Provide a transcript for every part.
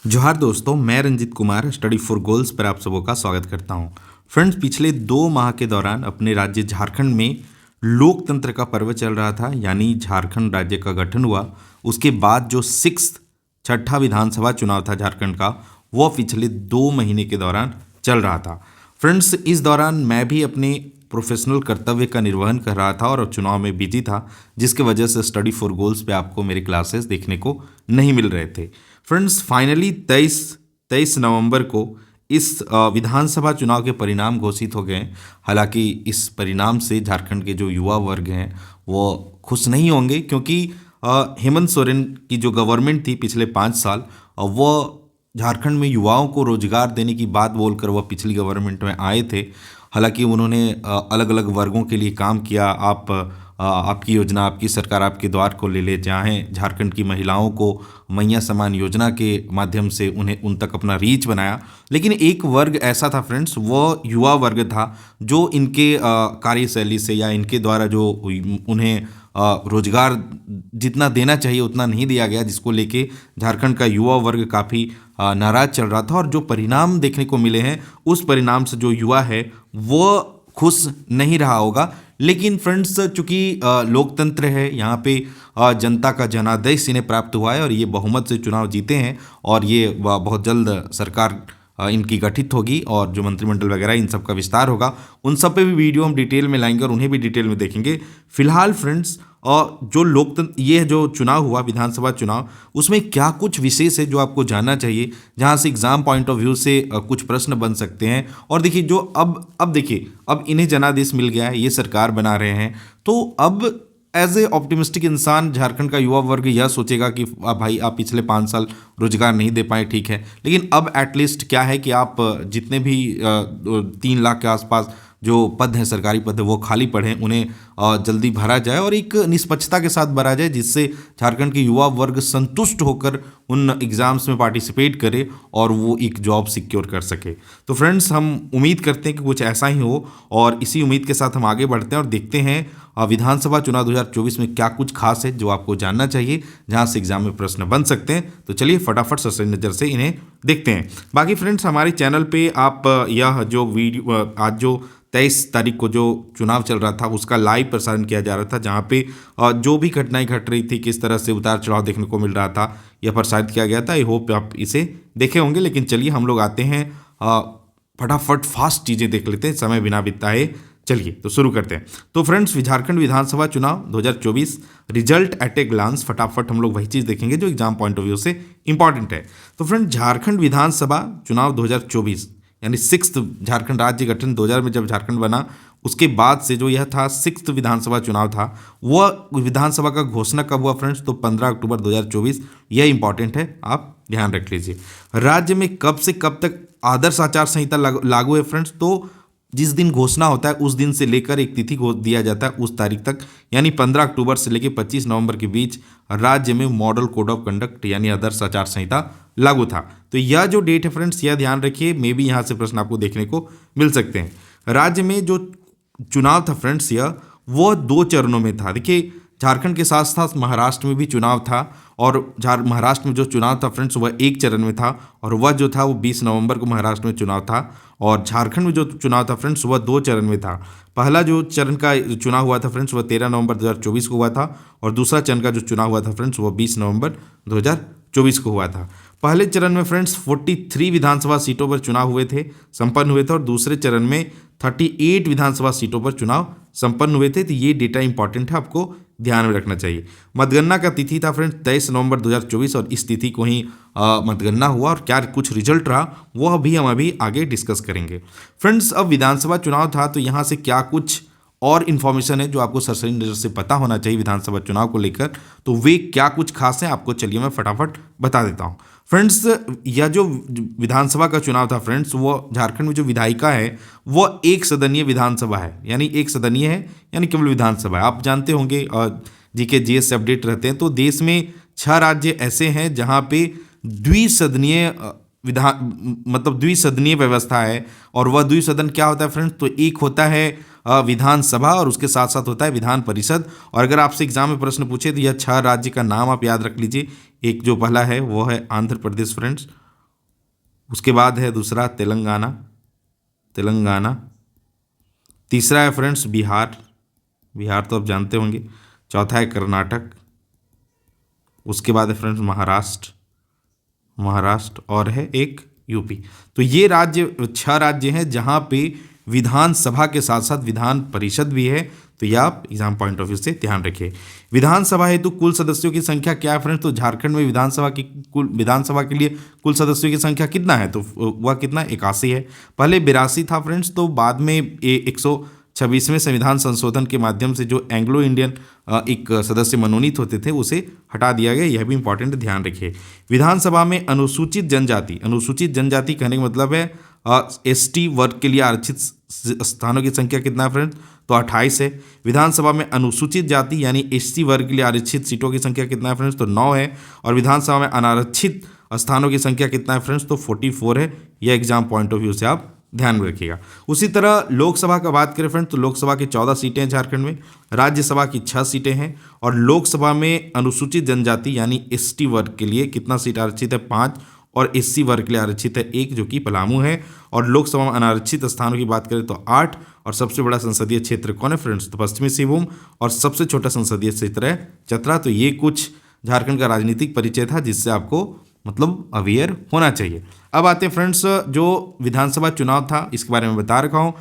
जोहार दोस्तों, मैं Ranjit Kumar study for goals पर आप सबों का स्वागत करता हूं। फ्रेंड्स, पिछले 2 माह के दौरान अपने राज्य झारखंड में लोकतंत्र का पर्व चल रहा था, यानी झारखंड राज्य का गठन हुआ। उसके बाद जो छठा विधानसभा चुनाव था झारखंड का, वो पिछले 2 महीने के दौरान चल रहा था। फ्रेंड्स, इस दौरान मैं भी अपने प्रोफेशनल कर्तव्य का निर्वहन कर रहा था और चुनाव में बिजी था, जिसकी वजह से स्टडी फॉर गोल्स पे आपको मेरे क्लासेस देखने को नहीं मिल रहे थे। फ्रेंड्स, फाइनली 23 नवंबर को इस विधानसभा चुनाव के परिणाम घोषित हो गए। हालांकि इस परिणाम से झारखंड के जो युवा वर्ग हैं वो खुश नहीं होंगे, क्योंकि हेमंत सोरेन की जो गवर्नमेंट थी पिछले 5 साल, वो झारखंड में युवाओं को रोजगार देने की बात बोलकर वह पिछली गवर्नमेंट में आए थे। हालांकि उन्होंने अलग अलग वर्गों के लिए काम किया। आपकी योजना, आपकी सरकार आपके द्वार को ले ले चाहें, झारखंड की महिलाओं को मैया समान योजना के माध्यम से उन्हें उन तक अपना रीच बनाया। लेकिन एक वर्ग ऐसा था फ्रेंड्स, वो युवा वर्ग था जो इनके कार्यशैली से या इनके द्वारा जो उन्हें रोजगार जितना देना चाहिए उतना नहीं दिया गया, जिसको लेके झारखंड का युवा वर्ग काफ़ी नाराज चल रहा था। और जो परिणाम देखने को मिले हैं, उस परिणाम से जो युवा है वो खुश नहीं रहा होगा। लेकिन फ्रेंड्स, चूंकि लोकतंत्र है, यहाँ पे जनता का जनादेश इन्हें प्राप्त हुआ है और ये बहुमत से चुनाव जीते हैं, और ये बहुत जल्द सरकार इनकी गठित होगी और जो मंत्रिमंडल वगैरह इन सब का विस्तार होगा। उन सब पे भी वीडियो हम डिटेल में लाएंगे और उन्हें भी डिटेल में देखेंगे। फिलहाल फ्रेंड्स, जो लोकतंत्र, ये जो चुनाव हुआ विधानसभा चुनाव, उसमें क्या कुछ विशेष है जो आपको जानना चाहिए, जहां से एग्जाम पॉइंट ऑफ व्यू से कुछ प्रश्न बन सकते हैं। और देखिए, जो अब देखिए, अब इन्हें जनादेश मिल गया है, ये सरकार बना रहे हैं, तो अब एज ए ऑप्टिमिस्टिक इंसान झारखंड का युवा वर्ग यह सोचेगा कि भाई, आप पिछले 5 साल रोजगार नहीं दे पाए, ठीक है, लेकिन अब एटलीस्ट क्या है कि आप जितने भी 3 लाख के आसपास जो पद हैं, सरकारी पद है, वो खाली पड़े हैं, उन्हें जल्दी भरा जाए और एक निष्पक्षता के साथ भरा जाए, जिससे झारखंड के युवा वर्ग संतुष्ट होकर उन एग्ज़ाम्स में पार्टिसिपेट करे और वो एक जॉब सिक्योर कर सके। तो फ्रेंड्स, हम उम्मीद करते हैं कि कुछ ऐसा ही हो, और इसी उम्मीद के साथ हम आगे बढ़ते हैं और देखते हैं विधानसभा चुनाव 2024 में क्या कुछ खास है जो आपको जानना चाहिए, जहां से एग्जाम में प्रश्न बन सकते हैं। तो चलिए फटाफट सरसरी नज़र से इन्हें देखते हैं। बाकी फ्रेंड्स, हमारे चैनल पे आप यह जो वीडियो आज जो 23 तारीख को जो चुनाव चल रहा था उसका लाइव प्रसारण किया जा रहा था, जहाँ पे जो भी घटनाएं घट रही थी, किस तरह से उतार चढ़ाव देखने को मिल रहा था, यह प्रसारित किया गया था। आई होप आप इसे देखे होंगे। लेकिन चलिए हम लोग आते हैं, फटाफट फास्ट चीज़ें देख लेते हैं, समय बिना बिताए। चलिए तो शुरू करते हैं। तो फ्रेंड्स, झारखंड विधानसभा चुनाव 2024 रिजल्ट एट ए ग्लांस, फटाफट हम लोग वही चीज़ देखेंगे जो एग्जाम पॉइंट ऑफ व्यू से इंपॉर्टेंट है। तो फ्रेंड्स, झारखंड विधानसभा चुनाव 2024 यानी 6th झारखंड राज्य गठन 2000 में जब झारखंड बना, उसके बाद से जो यह था 6th विधानसभा चुनाव था, वह विधानसभा का घोषणा कब हुआ फ्रेंड्स? तो 15 अक्टूबर 2024। यह इंपॉर्टेंट है, आप ध्यान रख लीजिए। राज्य में कब से कब तक आदर्श आचार संहिता लागू है फ्रेंड्स? तो जिस दिन घोषणा होता है उस दिन से लेकर एक तिथि को दिया जाता है उस तारीख तक, यानी 15 अक्टूबर से लेकर 25 नवंबर के बीच राज्य में मॉडल कोड ऑफ कंडक्ट यानी आदर्श आचार संहिता लागू था। तो यह जो डेट है फ्रेंड्स, यह ध्यान रखिए, मे भी यहाँ से प्रश्न आपको देखने को मिल सकते हैं। राज्य में जो चुनाव था फ्रेंड्स, यह वो 2 चरणों में था। देखिए, झारखंड के साथ साथ महाराष्ट्र में भी चुनाव था, और महाराष्ट्र में जो चुनाव था फ्रेंड्स वह 1 चरण में था, और वह जो था वो 20 नवंबर को महाराष्ट्र में चुनाव था। और झारखंड में जो चुनाव था फ्रेंड्स वह 2 चरण में था। पहला जो चरण का चुनाव हुआ था फ्रेंड्स वह 13 नवंबर 2024 को हुआ था, और दूसरा चरण का जो चुनाव हुआ था फ्रेंड्स वह 20 नवंबर 2024 को हुआ था। पहले चरण में फ्रेंड्स 43 विधानसभा सीटों पर चुनाव संपन्न हुए थे, और दूसरे चरण में 38 विधानसभा सीटों पर चुनाव संपन्न हुए थे। तो ये डेटा इंपॉर्टेंट है, आपको ध्यान में रखना चाहिए। मतगणना का तिथि था फ्रेंड्स 23 नवंबर 2024, और इस तिथि को ही मतगणना हुआ, और क्या कुछ रिजल्ट रहा वह भी हम अभी आगे डिस्कस करेंगे। फ्रेंड्स, अब विधानसभा चुनाव था, तो यहाँ से क्या कुछ और इन्फॉर्मेशन है जो आपको सरसरी नज़र से पता होना चाहिए विधानसभा चुनाव को लेकर, तो वे क्या कुछ खास है आपको चलिए मैं फटाफट बता देता हूँ। फ्रेंड्स, यह जो विधानसभा का चुनाव था फ्रेंड्स, वो झारखंड में जो विधायिका है वो 1 सदनीय विधानसभा है, यानी 1 सदनीय है, यानी केवल विधानसभा है। आप जानते होंगे, जीके जीएस से अपडेट रहते हैं, तो देश में 6 राज्य ऐसे हैं जहाँ पे द्विसदनीय द्विसदनीय व्यवस्था है। और वह द्विसदन क्या होता है फ्रेंड्स? तो एक होता है विधानसभा, और उसके साथ साथ होता है विधान परिषद। और अगर आपसे एग्जाम में प्रश्न पूछे तो यह 6 राज्य का नाम आप याद रख लीजिए। एक जो पहला है वो है आंध्र प्रदेश फ्रेंड्स, उसके बाद है दूसरा तेलंगाना, तेलंगाना। तीसरा है फ्रेंड्स बिहार, बिहार तो आप जानते होंगे। चौथा है कर्नाटक। उसके बाद है फ्रेंड्स महाराष्ट्र, महाराष्ट्र, और है एक यूपी। तो ये राज्य 6 राज्य हैं जहाँ पे विधानसभा के साथ साथ विधान परिषद भी है। तो ये आप एग्जाम पॉइंट ऑफ व्यू से ध्यान रखिए। विधानसभा हेतु कुल सदस्यों की संख्या क्या है फ्रेंड्स? तो झारखंड में विधानसभा के लिए कुल सदस्यों की संख्या कितना है? तो वह कितना 81 है। पहले 82 था फ्रेंड्स, तो बाद में 126वें संविधान संशोधन के माध्यम से जो एंग्लो इंडियन एक सदस्य मनोनीत होते थे उसे हटा दिया गया। यह भी इंपॉर्टेंट, ध्यान रखिए। विधानसभा में अनुसूचित जनजाति, अनुसूचित जनजाति कहने का मतलब है एसटी वर्ग के लिए आरक्षित स्थानों की संख्या कितना है फ्रेंड्स? तो 28 है। विधानसभा में अनुसूचित जाति यानी एसटी वर्ग के लिए आरक्षित सीटों की संख्या कितना है फ्रेंड्स? तो 9 है। और विधानसभा में अनारक्षित स्थानों की संख्या कितना है फ्रेंड्स? तो 44 है। यह एग्जाम पॉइंट ऑफ व्यू से आप ध्यान में रखिएगा। उसी तरह लोकसभा का बात करें फ्रेंड्स, तो लोकसभा की 14 सीटें हैं झारखंड में, राज्यसभा की 6 सीटें हैं। और लोकसभा में अनुसूचित जनजाति यानी एसटी वर्ग के लिए कितना सीट आरक्षित है? 5। और एससी वर्ग के लिए आरक्षित है 1, जो कि पलामू है। और लोकसभा में अनारक्षित स्थानों की बात करें तो 8। और सबसे बड़ा संसदीय क्षेत्र कौन है फ्रेंड्स? तो पश्चिमी सिंहभूम। और सबसे छोटा संसदीय क्षेत्र है चतरा। तो ये कुछ झारखंड का राजनीतिक परिचय था जिससे आपको मतलब अवेयर होना चाहिए। अब आते हैं फ्रेंड्स, जो विधानसभा चुनाव था इसके बारे में बता रखा हूँ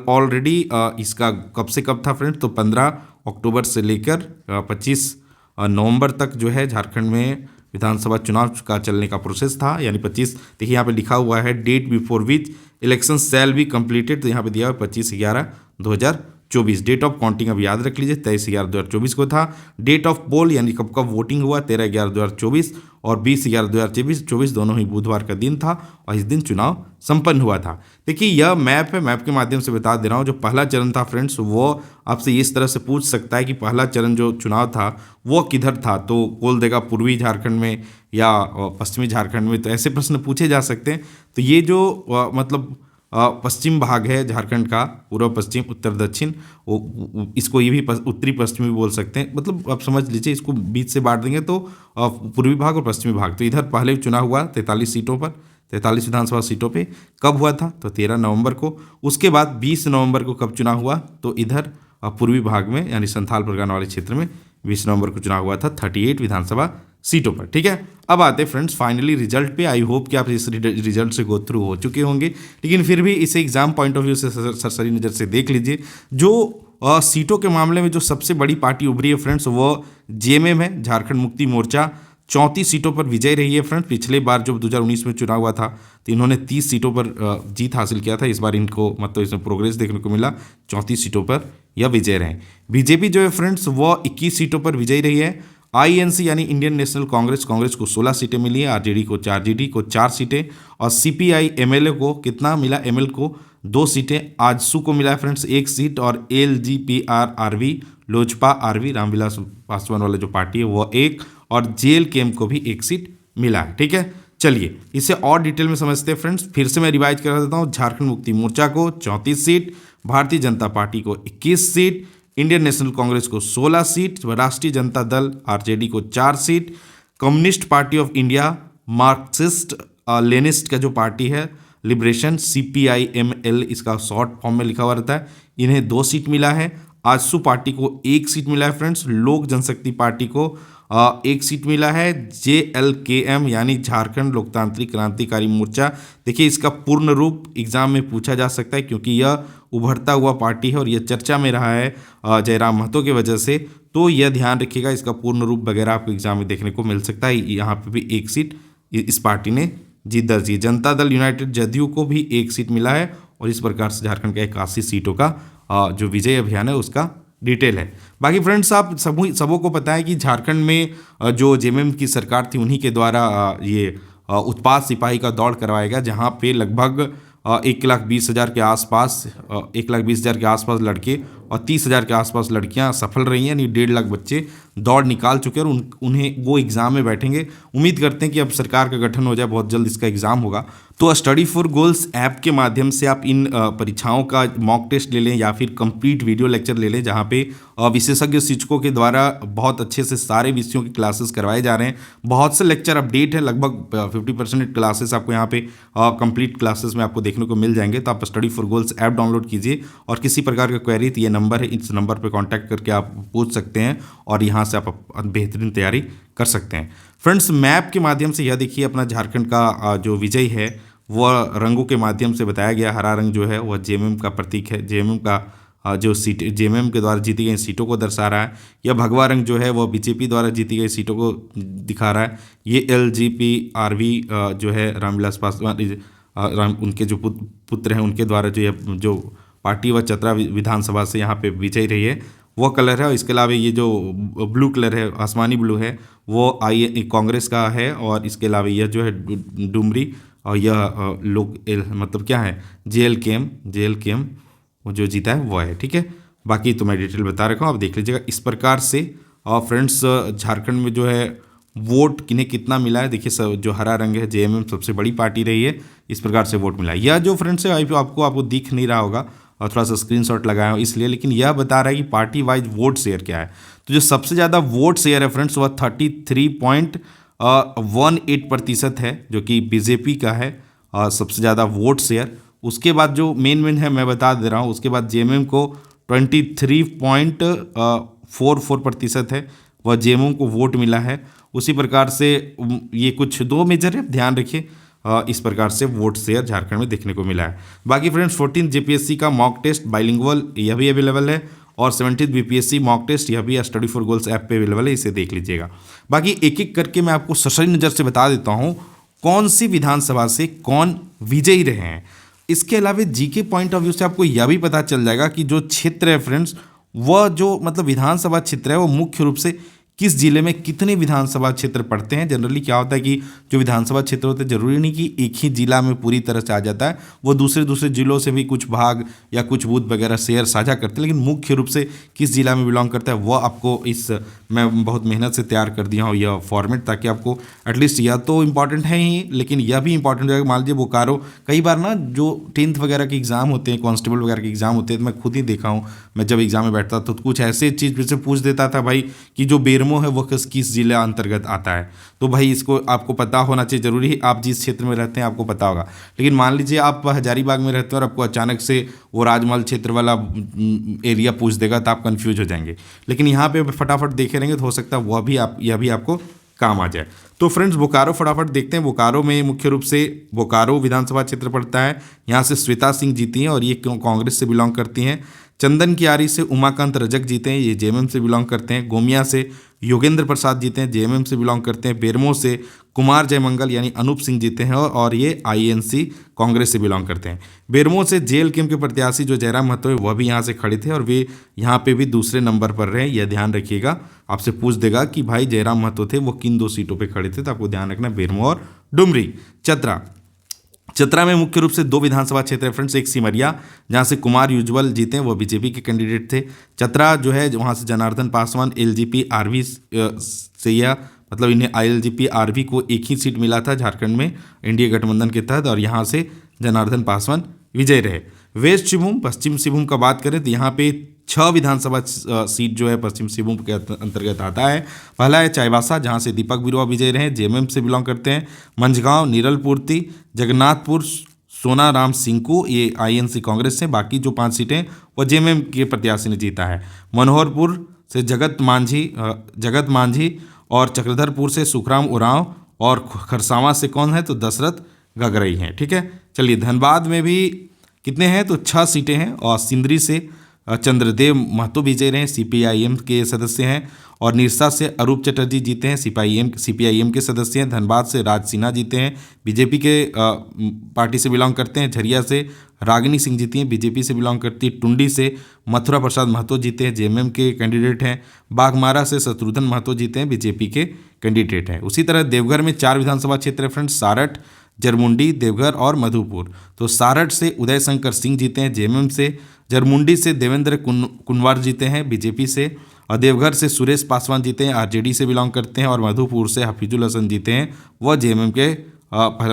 ऑलरेडी। इसका कब से कब था फ्रेंड्स? तो 15 अक्टूबर से लेकर 25 नवंबर तक जो है झारखंड में विधानसभा चुनाव का चलने का प्रोसेस था। यानी 25, देखिए यहाँ पे लिखा हुआ है date before which election shall be completed. तो यहाँ पे दिया हुआ 25/11/2024। डेट ऑफ काउंटिंग अब याद रख लीजिए 23/11/2024 को था। डेट ऑफ पोल यानी कब कब वोटिंग हुआ 13/11/2024 और 20/11/2024 दोनों ही बुधवार का दिन था और इस दिन चुनाव संपन्न हुआ था। देखिए यह मैप है, मैप के माध्यम से बता दे रहा हूँ। जो पहला चरण था फ्रेंड्स वो आपसे इस तरह से पूछ सकता है कि पहला चरण जो चुनाव था वो किधर था, तो बोल देगा पूर्वी झारखंड में या पश्चिमी झारखंड में। तो ऐसे प्रश्न पूछे जा सकते हैं। तो ये जो मतलब पश्चिम भाग है झारखंड का, पूर्व पश्चिम उत्तर दक्षिण, वो इसको ये भी उत्तरी पश्चिमी बोल सकते हैं। मतलब आप समझ लीजिए, इसको बीच से बांट देंगे तो पूर्वी भाग और पश्चिमी भाग। तो इधर पहले चुनाव हुआ 43 सीटों पर, 43 विधानसभा सीटों पे। कब हुआ था? तो 13 नवंबर को। उसके बाद 20 नवंबर को कब चुनाव हुआ? तो इधर पूर्वी भाग में यानी संथाल परगना वाले क्षेत्र में 20 नवंबर को चुनाव हुआ था 38 विधानसभा सीटों पर। ठीक है, अब आते हैं फ्रेंड्स फाइनली रिजल्ट पे। आई होप कि आप इस रिजल्ट से गो थ्रू हो चुके होंगे, लेकिन फिर भी इसे एग्जाम पॉइंट ऑफ व्यू से सरसरी नज़र से देख लीजिए। जो सीटों के मामले में जो सबसे बड़ी पार्टी उभरी है फ्रेंड्स वो जेएमएम है, झारखंड मुक्ति मोर्चा। 34 सीटों पर विजय रही है फ्रेंड्स। पिछले बार जब 2019 में चुनाव हुआ था तो इन्होंने 30 सीटों पर जीत हासिल किया था। इस बार इनको मतलब इसमें प्रोग्रेस देखने को मिला, 34 सीटों पर यह विजय रहे। बीजेपी जो है फ्रेंड्स वो 21 सीटों पर विजयी रही है। आईएनसी यानी इंडियन नेशनल कांग्रेस को 16 सीटें मिली है, आरजेडी को 4 सीटें और सीपीआई एमएलए को कितना मिला? एमएल को 2 सीटें। आजसू को मिला है फ्रेंड्स 1 सीट और एलजीपीआरआरवी लोजपा आरवी रामविलास पासवान वाला जो पार्टी है वो 1 और जेएलकेएम को भी 1 सीट मिला है। ठीक है, चलिए इसे और डिटेल में समझते हैं फ्रेंड्स। फिर से मैं रिवाइज करा देता हूँ। झारखंड मुक्ति मोर्चा को 34 सीट, भारतीय जनता पार्टी को 21 सीट, इंडियन नेशनल कांग्रेस को 16 सीट, राष्ट्रीय जनता दल आरजेडी को 4 seat, communist party of India, Marxist Leninist का जो पार्टी है लिबरेशन सीपीआईएमएल इसका शॉर्ट फॉर्म में लिखा हुआ रहता है, इन्हें 2 सीट मिला है। आजसू पार्टी को 1 सीट मिला है फ्रेंड्स। लोक जनशक्ति पार्टी को 1 सीट मिला है। जेएलकेएम यानी झारखंड लोकतांत्रिक क्रांतिकारी मोर्चा, देखिए इसका पूर्ण रूप एग्जाम में पूछा जा सकता है क्योंकि यह उभरता हुआ पार्टी है और यह चर्चा में रहा है जयराम महतो की वजह से। तो यह ध्यान रखिएगा, इसका पूर्ण रूप वगैरह आपको एग्जाम में देखने को मिल सकता है। यहाँ पे भी 1 सीट इस पार्टी ने जीत दर्ज की। जनता दल यूनाइटेड जदयू को भी 1 सीट मिला है और इस प्रकार से झारखंड का 81 सीटों का जो विजय अभियान है उसका डिटेल है। बाकी फ्रेंड्स आप सबों को पता है कि झारखंड में जो जेएमएम की सरकार थी उन्हीं के द्वारा ये उत्पाद सिपाही का दौड़ करवाया गया, जहाँ पे लगभग 1,20,000 के आसपास 1,20,000 के आसपास लड़के और 30,000 के आसपास लड़कियां सफल रही हैं, यानी 1.5 लाख बच्चे दौड़ निकाल चुके हैं और उन्हें वो एग्ज़ाम में बैठेंगे। उम्मीद करते हैं कि अब सरकार का गठन हो जाए, बहुत जल्द इसका एग्ज़ाम होगा। तो स्टडी फॉर गोल्स ऐप के माध्यम से आप इन परीक्षाओं का मॉक टेस्ट ले लें या फिर कंप्लीट वीडियो लेक्चर ले लें, जहाँ पे विशेषज्ञ शिक्षकों के द्वारा बहुत अच्छे से सारे विषयों की क्लासेस करवाए जा रहे हैं। बहुत से लेक्चर अपडेट है, लगभग 50% क्लासेस आपको यहाँ पे कंप्लीट क्लासेस में आपको देखने को मिल जाएंगे। तो आप study for goals app download कीजिए और किसी प्रकार का क्वेरी तो ये नंबर है, इस नंबर पर कॉन्टैक्ट करके आप पूछ सकते हैं और यहाँ से आप बेहतरीन तैयारी कर सकते हैं। फ्रेंड्स, मैप के माध्यम से यह देखिए अपना झारखंड का जो विजय है वह रंगों के माध्यम से बताया गया। हरा रंग जो है वह जेएमएम का प्रतीक है, जेएमएम का जो सीट जेएमएम के द्वारा जीती गई सीटों को दर्शा रहा है। यह भगवा रंग जो है वह बीजेपी द्वारा जीती गई सीटों को दिखा रहा है। ये LGPRV जो है रामविलास पासवान उनके जो पुत्र हैं उनके द्वारा जो पार्टी व चतरा विधानसभा से यहाँ पे विजयी रही है वो कलर है। और इसके अलावा ये जो ब्लू कलर है, आसमानी ब्लू है, वो कांग्रेस का है। और इसके अलावा यह जो है डुमरी और यह लोग मतलब क्या है JLKM वो जो जीता है वो है। ठीक है, बाकी तो मैं डिटेल बता रखा हूँ, आप देख लीजिएगा इस प्रकार से। और फ्रेंड्स, झारखंड में जो है वोट किन्हें कितना मिला है देखिए, जो हरा रंग है जेएमएम सबसे बड़ी पार्टी रही है, इस प्रकार से वोट मिला है। यह जो फ्रेंड्स है आपको दिख नहीं रहा होगा और थोड़ा सा स्क्रीनशॉट लगाया हूँ इसलिए, लेकिन यह बता रहा है कि पार्टी वाइज वोट शेयर क्या है। तो जो सबसे ज़्यादा वोट शेयर है फ्रेंड्स वह 33.18% है, जो कि बीजेपी का है सबसे ज़्यादा वोट शेयर। उसके बाद जो मेन है मैं बता दे रहा हूँ, उसके बाद जेएमएम को 23.44% है, वह जेएमएम को वोट मिला है। उसी प्रकार से ये कुछ दो मेजर है, ध्यान रखिए, इस प्रकार से वोट शेयर झारखंड में देखने को मिला है। बाकी फ्रेंड्स, 14 JPSC का मॉक टेस्ट बाइलिंगुअल यह भी अवेलेबल है और 17 BPSC मॉक टेस्ट यह भी स्टडी फॉर गोल्स ऐप पे अवेलेबल है, इसे देख लीजिएगा। बाकी एक एक करके मैं आपको सशरी नज़र से बता देता हूँ कौन सी विधानसभा से कौन विजयी रहे हैं। इसके अलावा जीके पॉइंट ऑफ व्यू से आपको यह भी पता चल जाएगा कि जो क्षेत्र है फ्रेंड्स, वह जो मतलब विधानसभा क्षेत्र है वो मुख्य रूप से किस जिले में कितने विधानसभा क्षेत्र पड़ते हैं। जनरली क्या होता है कि जो विधानसभा क्षेत्र होते हैं जरूरी नहीं कि एक ही जिला में पूरी तरह से आ जाता है, वो दूसरे जिलों से भी कुछ भाग या कुछ बूथ वगैरह शेयर साझा करते हैं, लेकिन मुख्य रूप से किस जिला में बिलोंग करता है वह आपको मैं बहुत मेहनत से तैयार कर दिया हूँ यह फॉर्मेट, ताकि आपको एटलीस्ट यह तो इंपॉर्टेंट है ही, लेकिन यह भी इंपॉर्टेंट है। मान लीजिए बोकारो, कई बार ना जो 10th वगैरह के एग्जाम होते हैं, कांस्टेबल वगैरह के एग्जाम होते हैं, तो मैं खुद ही देखा हूँ, मैं जब एग्जाम में बैठता तो कुछ ऐसे चीज़ से पूछ देता था भाई कि जो बेरमो है वो किस जिला अंतर्गत आता है। तो भाई इसको आपको पता होना चाहिए, जरूरी है आप जिस क्षेत्र में रहते हैं आपको पता होगा। लेकिन मान लीजिए आप हजारीबाग में रहते हैं और आपको अचानक से वो राजमहल क्षेत्र वाला एरिया पूछ देगा तो आप कंफ्यूज हो जाएंगे, लेकिन यहाँ पे फटाफट देखे रहेंगे तो हो सकता है यह भी आपको काम आ जाए। तो फ्रेंड्स, बोकारो फटाफट देखते हैं। बोकारो में मुख्य रूप से बोकारो विधानसभा क्षेत्र पड़ता है, यहाँ से श्वेता सिंह जीती हैं और ये कांग्रेस से बिलोंग करती हैं। चंदन कियारी से उमाकांत रजक जीते हैं, ये जेएमएम से बिलोंग करते हैं। गोमिया से योगेंद्र प्रसाद जीते हैं, जेएमएम से बिलोंग करते हैं। बेरमो से कुमार जयमंगल यानी अनूप सिंह जीते हैं और ये आईएनसी कांग्रेस से बिलोंग करते हैं। बेरमो से JLKM के प्रत्याशी जो जयराम महतो है वह भी यहाँ से खड़े थे और वे यहाँ पे भी दूसरे नंबर पर रहे। यह ध्यान रखिएगा, आपसे पूछ देगा कि भाई जयराम महतो थे वो किन 2 सीटों पर खड़े थे, तो आपको ध्यान रखना बेरमो और डुमरी। चतरा में मुख्य रूप से 2 विधानसभा क्षेत्र है फ्रेंड्स, एक सिमरिया जहाँ से कुमार युजवल जीते हैं, वो बीजेपी के कैंडिडेट थे। चतरा जो है वहाँ से जनार्दन पासवान LGPRV से यह मतलब इन्हें LGPRV को एक ही सीट मिला था झारखंड में एनडीए गठबंधन के तहत और यहाँ से जनार्दन पासवान विजय रहे। वेस्ट सिंहभूम, पश्चिम सिंहभूम का बात करें तो यहाँ पे 6 विधानसभा सीट जो है पश्चिम सिंहभूम के अंतर्गत आता है। पहला है चाईबासा जहाँ से दीपक बिरुवा विजय रहे, जेएमएम से बिलोंग करते हैं। मंझगांव, नीरलपूर्ति, जगन्नाथपुर, सोनाराम सिंकू ये आईएनसी कांग्रेस से, बाकी जो 5 सीटें वो जेएमएम के प्रत्याशी ने जीता है। मनोहरपुर से जगत मांझी और चक्रधरपुर से सुखराम उरांव और खरसावां से कौन है तो दशरथ गगरई हैं। ठीक है, चलिए धनबाद में भी कितने हैं तो 6 सीटें हैं और सिंदरी से चंद्रदेव महतो विजय रहे, CPIM के सदस्य हैं। और निरसा से अरूप चटर्जी जीते हैं, CPIM के सदस्य हैं। धनबाद से राज सिन्हा जीते हैं, बीजेपी के पार्टी से बिलोंग करते हैं। झरिया से रागिनी सिंह जीती हैं, बीजेपी से बिलोंग करती है। टुंडी से मथुरा प्रसाद महतो जीते हैं, जेएमएम के कैंडिडेट हैं। बाघमारा से शत्रुघ्न महतो जीते हैं, बीजेपी के कैंडिडेट हैं। उसी तरह देवघर में 4 विधानसभा क्षेत्र है फ्रेंड्स, सारठ जरमुंडी, देवघर और मधुपुर। तो सारठ से उदय शंकर सिंह जीते हैं जेएमएम से, जरमुंडी से देवेंद्र कुनवार जीते हैं बीजेपी से, और देवघर से सुरेश पासवान जीते हैं आरजेडी से बिलोंग करते हैं, और मधुपुर से हफीजुल हसन जीते हैं, वह जेएमएम के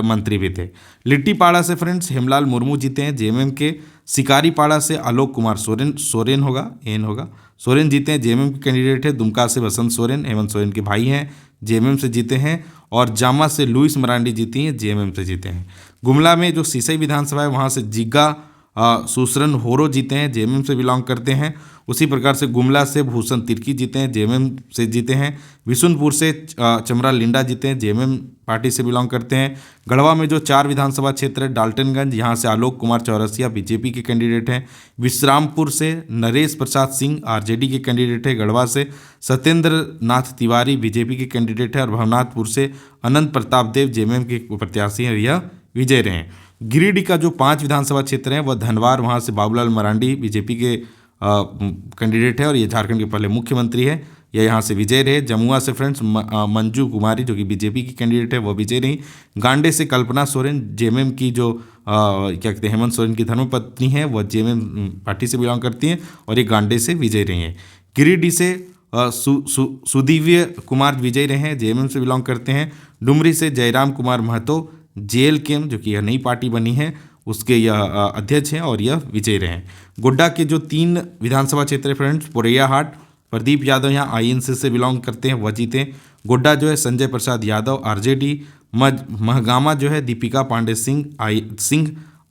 मंत्री भी थे। लिट्टीपाड़ा से फ्रेंड्स हेमलाल मुर्मू जीते हैं जेएमएम के, सिकारीपाड़ा से आलोक कुमार सोरेन होगा सोरेन जीते हैं, जेएमएम के कैंडिडेट है। दुमका से बसंत सोरेन, हेमंत सोरेन के भाई हैं, जेएमएम से जीते हैं, और जामा से लुइस मरांडी जीती हैं, जेएमएम से जीते हैं। गुमला में जो सिसई विधानसभा है वहाँ से जिग्गा सुसरन होरो जीते हैं, जेएमएम से बिलोंग करते हैं। उसी प्रकार से गुमला से भूषण तिर्की जीते हैं, जेएमएम से जीते हैं। विशुनपुर से चमरा लिंडा जीते हैं, जेएमएम पार्टी से बिलोंग करते हैं। गढ़वा में जो 4 विधानसभा क्षेत्र है, डाल्टनगंज, यहाँ से आलोक कुमार चौरसिया बीजेपी के कैंडिडेट हैं। विश्रामपुर से नरेश प्रसाद सिंह आरजेडी के कैंडिडेट है। गढ़वा से सत्येंद्र नाथ तिवारी बीजेपी के कैंडिडेट है, और भवनाथपुर से अनंत प्रताप देव जेएमएम के प्रत्याशी हैं, यह विजय रहे। गिरिडीह का जो 5 विधानसभा क्षेत्र हैं वह धनवार, वहाँ से बाबूलाल मरांडी बीजेपी के कैंडिडेट है, और ये झारखंड के पहले मुख्यमंत्री है, यह यहाँ से विजय रहे। जमुआ से फ्रेंड्स मंजू कुमारी जो कि बीजेपी की कैंडिडेट है वह विजय रही। गांडे से कल्पना सोरेन जेएमएम की जो क्या कहते हैं हेमंत सोरेन की धर्मपत्नी है, वह जेएमएम पार्टी से बिलोंग करती हैं, और ये गांडे से विजय रही हैं। गिरिडीह से सुदीव्य कुमार विजय रहे हैं, जेएमएम से बिलोंग करते हैं। डुमरी से जयराम कुमार महतो जेएलकेएम जो कि यह नई पार्टी बनी है उसके यह अध्यक्ष हैं, और यह विजय रहे हैं। गोड्डा के जो 3 विधानसभा क्षेत्र है फ्रेंड्स, पोरैयाहाट प्रदीप यादव यहाँ आईएनसी से बिलोंग करते हैं, वह जीते। गोड्डा जो है संजय प्रसाद यादव आरजेडी, महगामा जो है दीपिका पांडे सिंह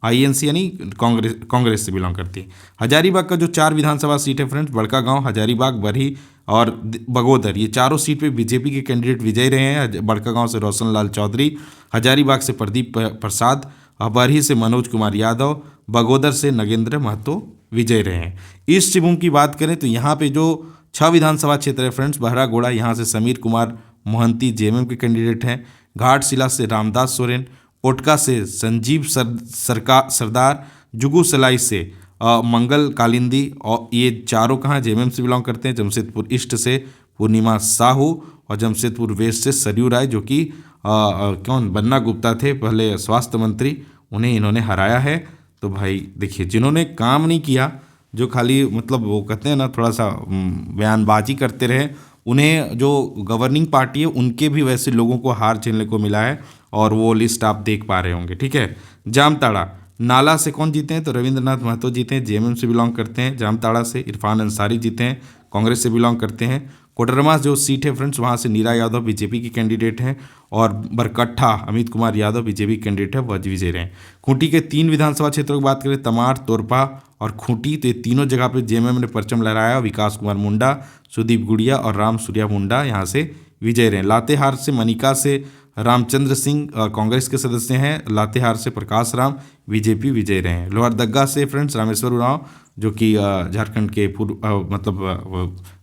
आईएनसी यानी कांग्रेस से बिलोंग करती है। हजारीबाग का जो 4 विधानसभा सीट है फ्रेंड्स, बड़का गांव, हजारीबाग, बरही और बगोदर, ये चारों सीट पे बीजेपी के कैंडिडेट विजय रहे हैं। बड़का गांव से रोशन लाल चौधरी, हजारीबाग से प्रदीप प्रसाद, बरही से मनोज कुमार यादव, बगोदर से नगेंद्र महतो विजय रहे हैं। ईस्ट सिंहभूम की बात करें तो यहाँ पे जो 6 विधानसभा क्षेत्र है फ्रेंड्स, बहरागोड़ा, यहाँ से समीर कुमार मोहंती जेएमएम के कैंडिडेट हैं। घाटशिला से रामदास सोरेन, ओटका से संजीव सरदार, जुगू सलाई से मंगल कालिंदी, और ये चारों कहाँ जेएमएम से बिलोंग करते हैं। जमशेदपुर ईस्ट से पूर्णिमा साहू, और जमशेदपुर वेस्ट से सरयू राय जो कि कौन बन्ना गुप्ता थे पहले स्वास्थ्य मंत्री, उन्हें इन्होंने हराया है। तो भाई देखिए, जिन्होंने काम नहीं किया, जो खाली मतलब वो कहते हैं ना थोड़ा सा बयानबाजी करते रहे, उन्हें जो गवर्निंग पार्टी है उनके भी वैसे लोगों को हार झेलने को मिला है, और वो लिस्ट आप देख पा रहे होंगे। ठीक है। जामताड़ा नाला से कौन जीते हैं तो रविंद्रनाथ महतो जीते हैं, जेएमएम से बिलोंग करते हैं। जामताड़ा से इरफान अंसारी जीते हैं, कांग्रेस से बिलोंग करते हैं। कोडरमा जो सीट है फ्रेंड्स, वहाँ से नीरा यादव बीजेपी की कैंडिडेट हैं, और बरकट्ठा अमित कुमार यादव बीजेपी के कैंडिडेट है, वह विजय रहे। खूंटी के 3 विधानसभा क्षेत्रों की बात करें, तमार, तोरपा और खूंटी, तो ये तीनों जगह पे जेएमएम ने परचम लहराया। विकास कुमार मुंडा, सुदीप गुड़िया और राम सूर्या मुंडा यहाँ से विजय रहे। लातेहार से मनिका से रामचंद्र सिंह कांग्रेस के सदस्य हैं, लातेहार से प्रकाश राम बीजेपी विजय रहे हैं। लोहरदग्गा से फ्रेंड्स रामेश्वर उरांव जो कि झारखंड के पूर्व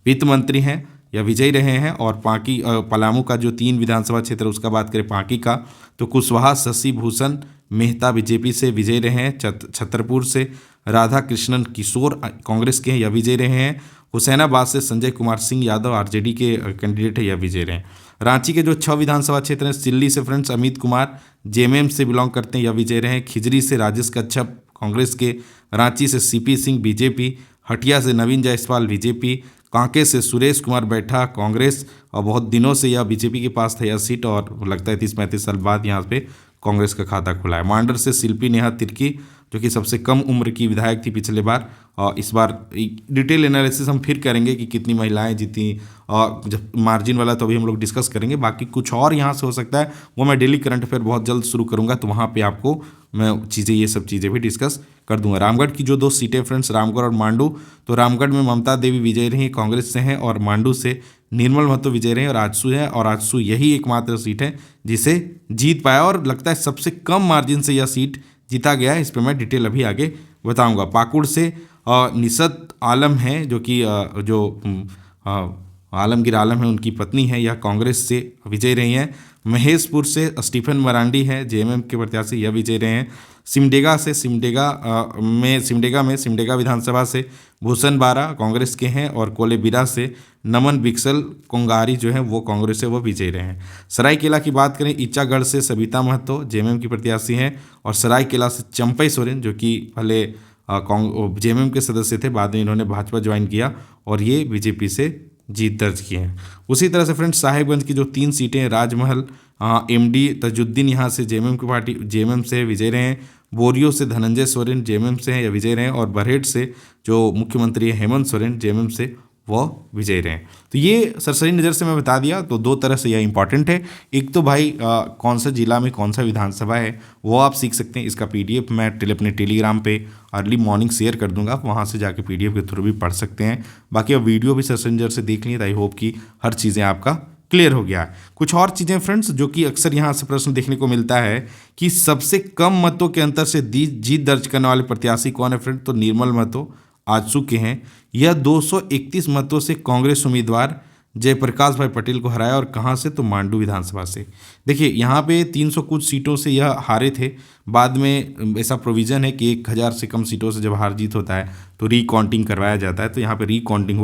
वित्त मंत्री हैं, या विजयी रहे हैं। और पांकी पलामू का जो 3 विधानसभा क्षेत्र उसका बात करें पांकी का, तो कुशवाहा शशि भूषण मेहता बीजेपी से विजय रहे हैं। छतरपुर से राधा कृष्णन किशोर कांग्रेस के हैं, यह विजय रहे हैं। हुसैनाबाद से संजय कुमार सिंह यादव आरजेडी के कैंडिडेट है, यह विजय रहे हैं। रांची के जो 6 विधानसभा क्षेत्र हैं, सिल्ली से फ्रेंड्स अमित कुमार जेएमएम से बिलोंग करते हैं, यह विजय रहे हैं। खिजरी से राजेश कच्छप कांग्रेस के, रांची से सीपी सिंह बीजेपी, हटिया से नवीन जायसवाल बीजेपी, कांके से सुरेश कुमार बैठा कांग्रेस, और बहुत दिनों से यह बीजेपी के पास था यह सीट, और लगता है 30-35 साल बाद यहाँ पे कांग्रेस का खाता खुला है। मांडर से शिल्पी नेहा तिर्की जो कि सबसे कम उम्र की विधायक थी पिछले बार, और इस बार डिटेल एनालिसिस हम फिर करेंगे कि कितनी महिलाएं जीती, और जब मार्जिन वाला तो अभी हम लोग डिस्कस करेंगे। बाकी कुछ और यहाँ से हो सकता है, वो मैं डेली करंट अफेयर बहुत जल्द शुरू करूँगा, तो वहाँ पे आपको मैं ये सब चीज़ें भी डिस्कस कर दूंगा। रामगढ़ की जो 2 सीटें फ्रेंड्स, रामगढ़ और मांडू, तो रामगढ़ में ममता देवी विजय रही कांग्रेस से हैं, और मांडू से निर्मल महतो विजय रहे और आजसू है, और आजसू यही एकमात्र सीट है जिसे जीत पाया, और लगता है सबसे कम मार्जिन से यह सीट जीता गया है। इस पर मैं डिटेल अभी आगे बताऊंगा। पाकुड़ से निशत आलम हैं जो कि आलमगीर आलम है, उनकी पत्नी है, यह कांग्रेस से विजयी रही हैं। महेशपुर से स्टीफन मरांडी है, जेएमएम के प्रत्याशी, यह विजयी रहे हैं। सिमडेगा से सिमडेगा विधानसभा से भूषण बारा कांग्रेस के हैं, और कोलेबिरा से नमन बिक्सल कोंगारी जो है वो कांग्रेस से वो विजयी रहे हैं। सरायकेला की बात करें, ईचागढ़ से सविता महतो जेएमएम की प्रत्याशी हैं, और सरायकेला से चंपई सोरेन जो कि पहले जेएमएम के सदस्य थे, बाद में इन्होंने भाजपा ज्वाइन किया और ये बीजेपी से जीत दर्ज की हैं। उसी तरह से फ्रेंड्स साहिबगंज की जो 3 सीटें हैं, राजमहल एमडी तजुद्दीन यहाँ से जेएमएम से विजय रहे हैं। बोरियो से धनंजय सोरेन जेएमएम से हैं या विजय रहे हैं, और बरहेट से जो मुख्यमंत्री है हेमंत सोरेन जेएमएम से वो विजयी रहे। तो ये सरसरी नज़र से मैं बता दिया, तो 2 तरह से यह इंपॉर्टेंट है। एक तो भाई कौन सा जिला में कौन सा विधानसभा है वो आप सीख सकते हैं। इसका पीडीएफ मैं अपने टेलीग्राम पे अर्ली मॉर्निंग शेयर कर दूंगा, आप वहाँ से जाके पीडीएफ के थ्रू भी पढ़ सकते हैं। बाकी अब वीडियो भी सरसरी नज़र से देख लिए, आई होप कि हर चीज़ें आपका क्लियर हो गया है। कुछ और चीज़ें फ्रेंड्स जो कि अक्सर यहाँ से प्रश्न देखने को मिलता है कि सबसे कम मतों के अंतर से जीत दर्ज करने वाले प्रत्याशी कौन है फ्रेंड, तो निर्मल महतो आजसू के हैं। यह 231 मतों से कांग्रेस उम्मीदवार जयप्रकाश भाई पटेल को हराया, और कहाँ से, तो मांडू विधानसभा से। देखिए यहाँ पे 300 कुछ सीटों से यह हारे थे, बाद में ऐसा प्रोविज़न है कि 1000 से कम सीटों से जब हार जीत होता है तो रीकाउंटिंग करवाया जाता है। तो यहाँ पे रीकाउंटिंग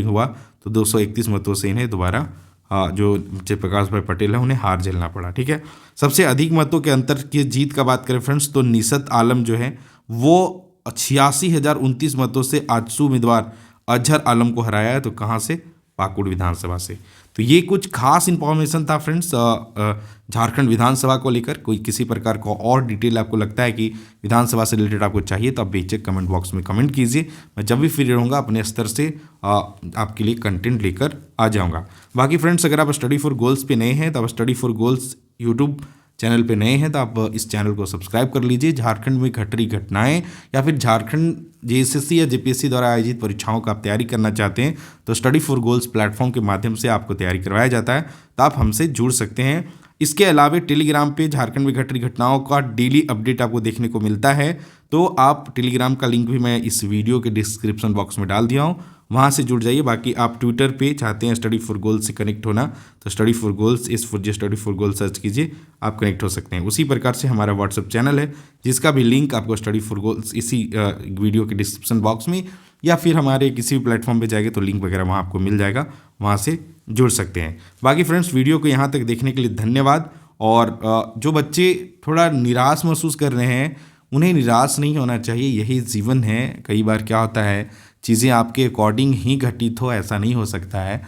हुआ तो 231 मतों से इन्हें दोबारा जो जयप्रकाश भाई पटेल है उन्हें हार झेलना पड़ा। ठीक है, सबसे अधिक मतों के अंतर की जीत का बात करें फ्रेंड्स, तो निशत आलम जो है वो 86,029 मतों से आजसू उम्मीदवार अजहर आलम को हराया है। तो कहाँ से, पाकुड़ विधानसभा से। तो ये कुछ खास इन्फॉर्मेशन था फ्रेंड्स झारखंड विधानसभा को लेकर। कोई किसी प्रकार का और डिटेल आपको लगता है कि विधानसभा से रिलेटेड आपको चाहिए तो आप बेशक कमेंट बॉक्स में कमेंट कीजिए। मैं जब भी फ्री रहूँगा अपने स्तर से आपके लिए कंटेंट लेकर आ जाऊँगा। बाकी फ्रेंड्स अगर आप स्टडी फॉर गोल्स पे नए हैं तो आप study for goals YouTube channel पे नए हैं तो आप इस चैनल को सब्सक्राइब कर लीजिए। झारखंड में घट रही घटनाएं या फिर झारखंड जेएसएससी या जेपीएससी द्वारा आयोजित परीक्षाओं का आप तैयारी करना चाहते हैं तो स्टडी फॉर गोल्स प्लेटफॉर्म के माध्यम से आपको तैयारी करवाया जाता है, तो आप हमसे जुड़ सकते हैं। इसके अलावा टेलीग्राम पे झारखंड में घट रही घटनाओं का डेली अपडेट आपको देखने को मिलता है, तो आप टेलीग्राम का लिंक भी मैं इस वीडियो के डिस्क्रिप्शन बॉक्स में डाल दिया हूँ, वहाँ से जुड़ जाइए। बाकी आप ट्विटर पे चाहते हैं स्टडी फॉर गोल्स से कनेक्ट होना तो study for goals study for goals search कीजिए, आप कनेक्ट हो सकते हैं। उसी प्रकार से हमारा व्हाट्सअप चैनल है जिसका भी लिंक आपको स्टडी फॉर गोल्स इसी वीडियो के डिस्क्रिप्शन बॉक्स में या फिर हमारे किसी भी प्लेटफॉर्म पे जाएंगे तो लिंक वगैरह वहाँ आपको मिल जाएगा, वहाँ से जुड़ सकते हैं। बाकी फ्रेंड्स वीडियो को यहाँ तक देखने के लिए धन्यवाद। और जो बच्चे थोड़ा निराश महसूस कर रहे हैं उन्हें निराश नहीं होना चाहिए, यही जीवन है। कई बार क्या होता है चीज़ें आपके अकॉर्डिंग ही घटित हो, ऐसा नहीं हो सकता है।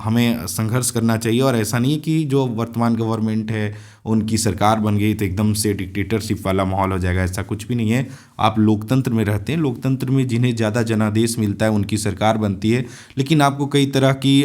हमें संघर्ष करना चाहिए और ऐसा नहीं कि जो वर्तमान गवर्नमेंट है उनकी सरकार बन गई तो एकदम से डिक्टेटरशिप वाला माहौल हो जाएगा, ऐसा कुछ भी नहीं है। आप लोकतंत्र में रहते हैं, लोकतंत्र में जिन्हें ज़्यादा जनादेश मिलता है उनकी सरकार बनती है, लेकिन आपको कई तरह की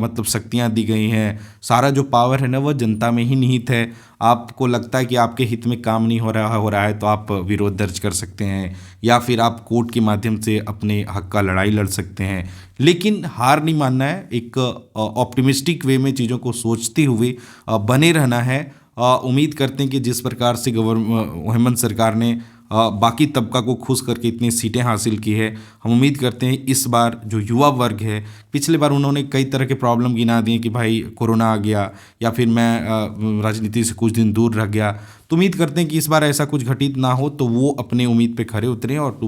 मतलब शक्तियाँ दी गई हैं। सारा जो पावर है ना वह जनता में ही निहित है। आपको लगता है कि आपके हित में काम नहीं हो रहा है तो आप विरोध दर्ज कर सकते हैं या फिर आप कोर्ट के माध्यम से अपने हक का लड़ाई लड़ सकते हैं, लेकिन हार नहीं मानना है। एक ऑप्टिमिस्टिक वे में चीज़ों को सोचते हुए बने रहना है। उम्मीद करते हैं कि जिस प्रकार से हेमंत सरकार ने बाकी तबका को खुश करके इतनी सीटें हासिल की है, हम उम्मीद करते हैं इस बार जो युवा वर्ग है, पिछले बार उन्होंने कई तरह के प्रॉब्लम गिना दिए कि भाई कोरोना आ गया या फिर मैं राजनीति से कुछ दिन दूर रह गया, तो उम्मीद करते हैं कि इस बार ऐसा कुछ घटित ना हो, तो वो अपने उम्मीद पे खरे उतरें और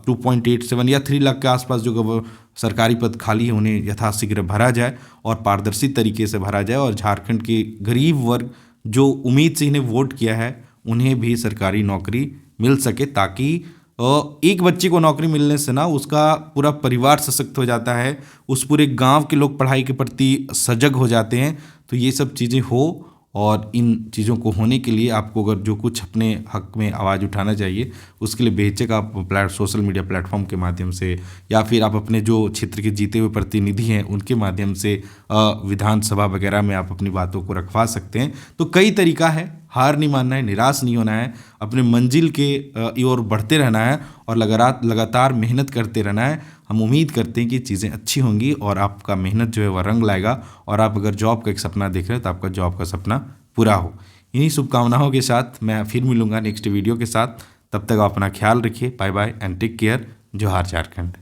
2.87 या 3 लाख के आसपास जो सरकारी पद खाली है उन्हें यथाशीघ्र भरा जाए और पारदर्शी तरीके से भरा जाए, और झारखंड के गरीब वर्ग जो उम्मीद से इन्हें वोट किया है उन्हें भी सरकारी नौकरी मिल सके, ताकि एक बच्चे को नौकरी मिलने से ना उसका पूरा परिवार सशक्त हो जाता है, उस पूरे गांव के लोग पढ़ाई के प्रति सजग हो जाते हैं। तो ये सब चीज़ें हो, और इन चीज़ों को होने के लिए आपको अगर जो कुछ अपने हक में आवाज़ उठाना चाहिए उसके लिए बेशक आप सोशल मीडिया प्लेटफॉर्म के माध्यम से या फिर आप अपने जो क्षेत्र के जीते हुए प्रतिनिधि हैं उनके माध्यम से विधानसभा वगैरह में आप अपनी बातों को रखवा सकते हैं। तो कई तरीका है, हार नहीं मानना है, निराश नहीं होना है, अपने मंजिल के ओर बढ़ते रहना है और लगातार मेहनत करते रहना है। हम उम्मीद करते हैं कि चीज़ें अच्छी होंगी और आपका मेहनत जो है वह रंग लाएगा, और आप अगर जॉब का एक सपना देख रहे हैं तो आपका जॉब का सपना पूरा हो। इन्हीं शुभकामनाओं के साथ मैं फिर मिलूंगा नेक्स्ट वीडियो के साथ, तब तक आप अपना ख्याल रखिए। Bye bye and take care. जोहार झारखंड।